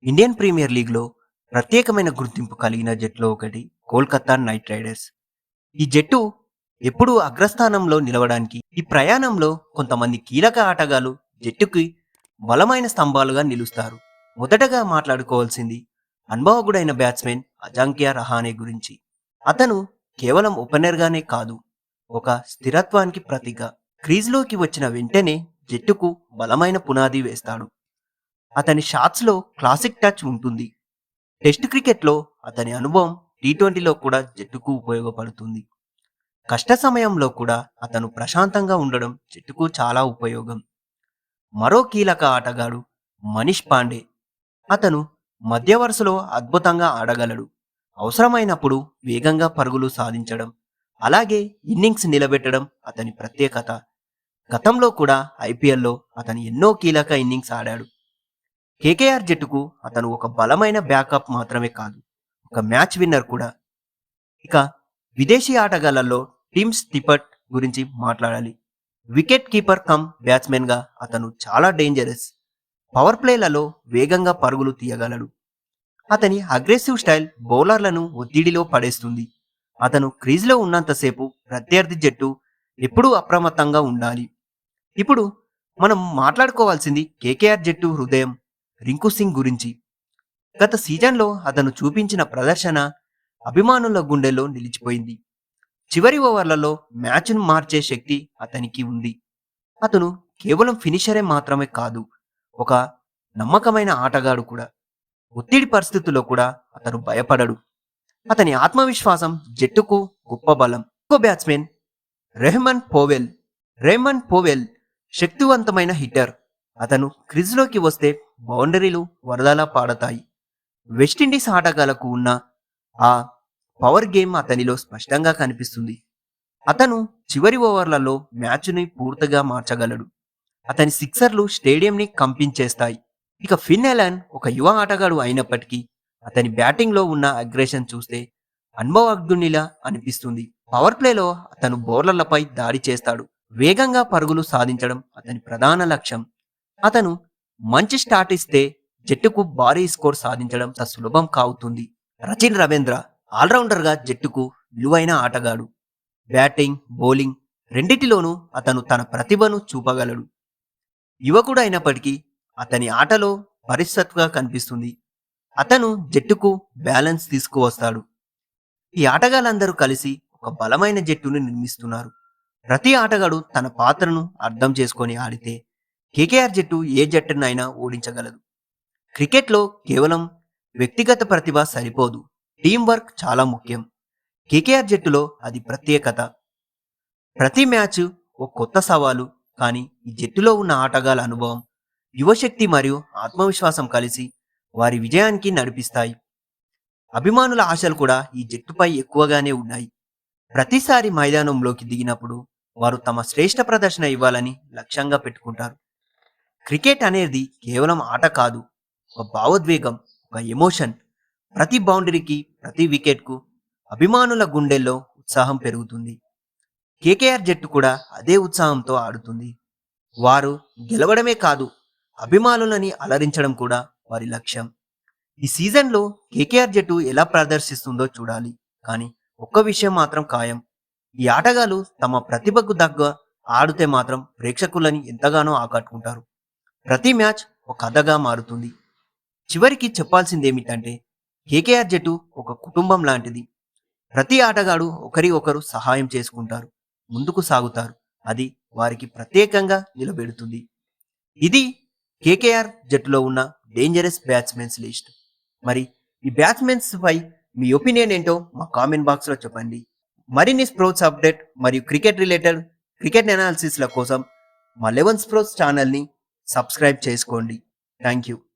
Indian premier లీగ్‌లో ప్రత్యేకమైన గుర్తింపు కలిగిన జట్టులో ఒకటి కోల్కతా నైట్ రైడర్స్. ఈ జట్టు ఎప్పుడూ అగ్రస్థానంలో నిలవడానికి ఈ ప్రయాణంలో కొంతమంది కీలక ఆటగాళ్లు జట్టుకి బలమైన స్తంభాలుగా నిలుస్తారు. మొదటగా మాట్లాడుకోవాల్సింది అనుభవజ్ఞుడైన బ్యాట్స్‌మెన్ అజాంక్య రహానే గురించి. అతను కేవలం ఓపెనర్‌గానే కాదు, ఒక స్థిరత్వానికి ప్రతీక. క్రీజ్‌లోకి వచ్చిన వెంటనే జట్టుకు బలమైన పునాది వేస్తాడు. అతని షాట్స్‌లో క్లాసిక్ టచ్ ఉంటుంది. టెస్ట్ క్రికెట్‌లో అతని అనుభవం టీ20లో కూడా జట్టుకు ఉపయోగపడుతుంది. కష్ట సమయంలో కూడా అతను ప్రశాంతంగా ఉండడం జట్టుకు చాలా ఉపయోగం. మరో కీలక ఆటగాడు మనీష్ పాండే. అతను మధ్య వరుసలో అద్భుతంగా ఆడగలడు. అవసరమైనప్పుడు వేగంగా పరుగులు సాధించడం, అలాగే ఇన్నింగ్స్ నిలబెట్టడం అతని ప్రత్యేకత. గతంలో కూడా ఐపీఎల్‌లో అతను ఎన్నో కీలక ఇన్నింగ్స్ ఆడాడు. కేకేఆర్ జట్టుకు అతను ఒక బలమైన బ్యాకప్ మాత్రమే కాదు, ఒక మ్యాచ్ విన్నర్ కూడా. ఇక విదేశీ ఆటగాళ్లలో టిమ్ స్టిపర్ట్ గురించి మాట్లాడాలి. వికెట్ కీపర్ కమ్ బ్యాట్స్మెన్గా అతను చాలా డేంజరస్. పవర్ ప్లేలలో వేగంగా పరుగులు తీయగలడు. అతని అగ్రెసివ్ స్టైల్ బౌలర్లను ఒత్తిడిలో పడేస్తుంది. అతను క్రీజ్లో ఉన్నంతసేపు ప్రత్యర్థి జట్టు ఎప్పుడూ అప్రమత్తంగా ఉండాలి. ఇప్పుడు మనం మాట్లాడుకోవాల్సింది కేకేఆర్ జట్టు హృదయం రింకు సింగ్ గురించి. గత సీజన్లో అతను చూపించిన ప్రదర్శన అభిమానుల గుండెల్లో నిలిచిపోయింది. చివరి ఓవర్లలో మ్యాచ్ను మార్చే శక్తి అతనికి ఉంది. అతను కేవలం ఫినిషరే మాత్రమే కాదు, ఒక నమ్మకమైన ఆటగాడు కూడా. ఒత్తిడి పరిస్థితుల్లో కూడా అతను భయపడడు. అతని ఆత్మవిశ్వాసం జట్టుకు గొప్ప బలం. ఇంకో batsmen Rehman Powell. Rehman Powell శక్తివంతమైన హిట్టర్. అతను క్రిజ్లోకి వస్తే బౌండరీలు వరదలా పాడతాయి. వెస్టిండీస్ ఆటగాళ్లకు ఉన్న ఆ పవర్ గేమ్ అతనిలో స్పష్టంగా కనిపిస్తుంది. అతను చివరి ఓవర్లలో మ్యాచ్ని పూర్తిగా మార్చగలడు. అతని సిక్సర్లు స్టేడియంని కంపించేస్తాయి. ఇక ఫిన్ ఎలాన్ ఒక యువ ఆటగాడు అయినప్పటికీ అతని బ్యాటింగ్లో ఉన్న అగ్రెషన్ చూస్తే అనుభవజ్ఞునిలా అనిపిస్తుంది. పవర్ ప్లేలో అతను బౌలర్లపై దాడి చేస్తాడు. వేగంగా పరుగులు సాధించడం అతని ప్రధాన లక్ష్యం. అతను మంచి స్టార్ట్ ఇస్తే జట్టుకు భారీ స్కోర్ సాధించడం అంత సులభం కావుతుంది. రచిన్ రవీంద్ర ఆల్రౌండర్గా జట్టుకు విలువైన ఆటగాడు. బ్యాటింగ్, బౌలింగ్ రెండిటిలోనూ అతను తన ప్రతిభను చూపగలడు. యువకుడు అయినప్పటికీ అతని ఆటలో పరిస్థితిగా కనిపిస్తుంది. అతను జట్టుకు బ్యాలెన్స్ తీసుకువస్తాడు. ఈ ఆటగాళ్ళందరూ కలిసి ఒక బలమైన జట్టును నిర్మిస్తున్నారు. ప్రతి ఆటగాడు తన పాత్రను అర్థం చేసుకొని ఆడితే కేకేఆర్ జట్టు ఏ జట్టునైనా ఓడించగలదు. క్రికెట్లో కేవలం వ్యక్తిగత ప్రతిభ సరిపోదు, టీం వర్క్ చాలా ముఖ్యం. కేకేఆర్ జట్టులో అది ప్రత్యేకత. ప్రతి మ్యాచ్ ఒక కొత్త సవాలు. కానీ ఈ జట్టులో ఉన్న ఆటగాళ్ళ అనుభవం, యువశక్తి మరియు ఆత్మవిశ్వాసం కలిసి వారి విజయానికి నడిపిస్తాయి. అభిమానుల ఆశలు కూడా ఈ జట్టుపై ఎక్కువగానే ఉన్నాయి. ప్రతిసారి మైదానంలోకి దిగినప్పుడు వారు తమ శ్రేష్ఠ ప్రదర్శన ఇవ్వాలని లక్ష్యంగా పెట్టుకుంటారు. క్రికెట్ అనేది కేవలం ఆట కాదు, ఒక భావోద్వేగం, ఒక ఎమోషన్. ప్రతి బౌండరీకి, ప్రతి వికెట్కు అభిమానుల గుండెల్లో ఉత్సాహం పెరుగుతుంది. కేకేఆర్ జట్టు కూడా అదే ఉత్సాహంతో ఆడుతుంది. వారు గెలవడమే కాదు, అభిమానులని అలరించడం కూడా వారి లక్ష్యం. ఈ సీజన్లో కేకేఆర్ జట్టు ఎలా ప్రదర్శిస్తుందో చూడాలి. కానీ ఒక్క విషయం మాత్రం ఖాయం, ఈ ఆటగాళ్లు తమ ప్రతిభకు దగ్గ ఆడితే మాత్రం ప్రేక్షకులని ఎంతగానో ఆకట్టుకుంటారు. ప్రతి మ్యాచ్ ఒక కథగా మారుతుంది. చివరికి చెప్పాల్సిందేమిటంటే కేకేఆర్ జట్టు ఒక కుటుంబం లాంటిది. ప్రతి ఆటగాడు ఒకరి ఒకరు సహాయం చేసుకుంటారు, ముందుకు సాగుతారు. అది వారికి ప్రత్యేకంగా నిలబెడుతుంది. ఇది కేకేఆర్ జట్టులో ఉన్న డేంజరస్ బ్యాట్స్మెన్స్ లిస్ట్. మరి ఈ బ్యాట్స్మెన్స్ పై మీ ఒపీనియన్ ఏంటో మా కామెంట్ బాక్స్లో చెప్పండి. మరిన్ని స్పోర్ట్స్ అప్డేట్ మరియు క్రికెట్ రిలేటెడ్ క్రికెట్ అనాలిసిస్ల కోసం మా 11 స్పోర్ట్స్ ఛానల్ని సబ్స్క్రైబ్ చేసుకోండి. Thank you.